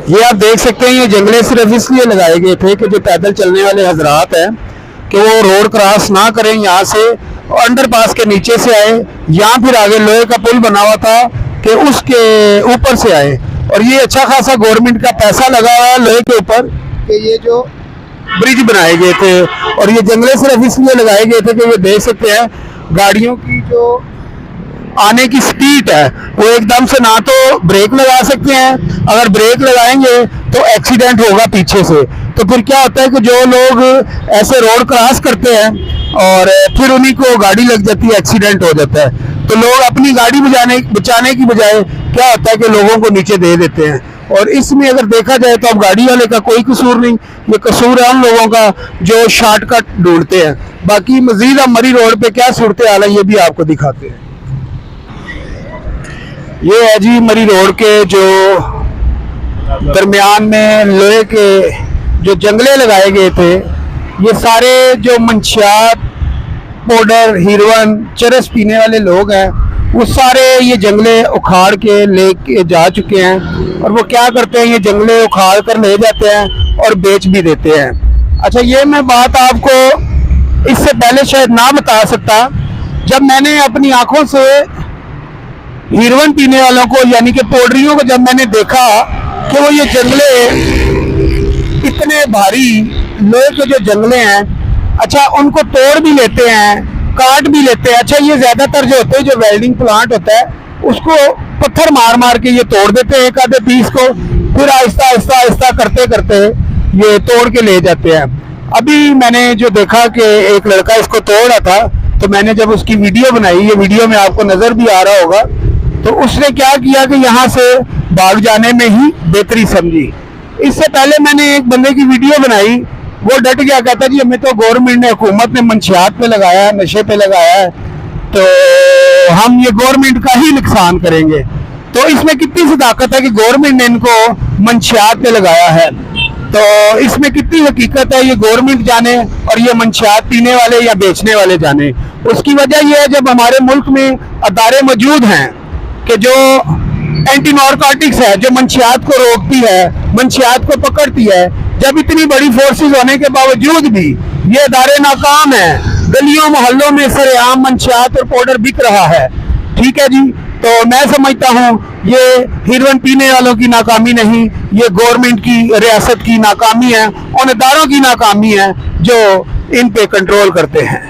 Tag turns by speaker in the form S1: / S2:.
S1: ये आप देख सकते हैं, ये जंगले सिर्फ इसलिए लगाए गए थे कि जो पैदल चलने वाले हजरात हैं कि वो रोड क्रॉस ना करें, यहाँ से अंडरपास के नीचे से आए, या फिर आगे लोहे का पुल बना हुआ था कि उसके ऊपर से आए। और ये अच्छा खासा गवर्नमेंट का पैसा लगा हुआ है लोहे के ऊपर कि ये जो ब्रिज बनाए गए थे। और ये जंगले सिर्फ इसलिए लगाए गए थे कि ये देख सकते हैं गाड़ियों की जो आने की स्पीड है वो एकदम से ना तो ब्रेक लगा सकते हैं, अगर ब्रेक लगाएंगे तो एक्सीडेंट होगा पीछे से। तो फिर क्या होता है कि जो लोग ऐसे रोड क्रॉस करते हैं और फिर उन्हीं को गाड़ी लग जाती है, एक्सीडेंट हो जाता है। तो लोग अपनी गाड़ी बचाने की बजाय क्या होता है कि लोगों को नीचे दे देते हैं। और इसमें अगर देखा जाए तो अब गाड़ी वाले का कोई कसूर नहीं, ये कसूर है उन लोगों का जो शॉर्टकट ढूंढते हैं। बाकी मजीद हम मरी रोड पे क्या सूरत हाल है ये भी आपको दिखाते हैं। ये है जी मरी रोड के जो दरमियान में लोहे के जो जंगले लगाए गए थे, ये सारे जो मंशियात, पाउडर, हीरोइन, चरस पीने वाले लोग हैं वो सारे ये जंगले उखाड़ के लेके जा चुके हैं। और वो क्या करते हैं, ये जंगले उखाड़ कर ले जाते हैं और बेच भी देते हैं। अच्छा, ये मैं बात आपको इससे पहले शायद ना बता सकता, जब मैंने अपनी आंखों से हीरोइन पीने वालों को यानी कि पाउडरियों को जब मैंने देखा कि वो ये जंगले इतने भारी लोहे के जो जंगले हैं, अच्छा उनको तोड़ भी लेते हैं, काट भी लेते हैं। अच्छा, ये ज्यादातर जो होते हैं जो वेल्डिंग प्लांट होता है उसको पत्थर मार मार के ये तोड़ देते हैं एक आधे पीस को, फिर आहिस्ता आहिस्ता आहिस्ता करते करते ये तोड़ के ले जाते हैं। अभी मैंने जो देखा कि एक लड़का इसको तोड़ रहा था, तो मैंने जब उसकी वीडियो बनाई, ये वीडियो में आपको नजर भी आ रहा होगा, तो उसने क्या किया कि यहाँ से भाग जाने में ही बेहतरी समझी। इससे पहले मैंने एक बंदे की वीडियो बनाई, वो डट गया, कहता जी हमें तो गवर्नमेंट ने, हुकूमत ने मंशियात पे लगाया है, नशे पे लगाया है, तो हम ये गवर्नमेंट का ही नुकसान करेंगे। तो इसमें कितनी सदाकत है कि गवर्नमेंट ने इनको मंशियात पे लगाया है, तो इसमें कितनी हकीकत है ये गवर्नमेंट जाने और ये मंशियात पीने वाले या बेचने वाले जाने। उसकी वजह यह है जब हमारे मुल्क में अदारे मौजूद हैं कि जो एंटी नारकोटिक्स है, जो मंशियात को रोकती है, मंशियात को पकड़ती है, जब इतनी बड़ी फोर्सेस होने के बावजूद भी ये अदारे नाकाम है, गलियों मोहल्लों में सरेआम मंशियात और पाउडर बिक रहा है। ठीक है जी, तो मैं समझता हूँ ये हीरोइन पीने वालों की नाकामी नहीं, ये गवर्नमेंट की, रियासत की नाकामी है, उन अदारों की नाकामी है जो इन पे कंट्रोल करते हैं।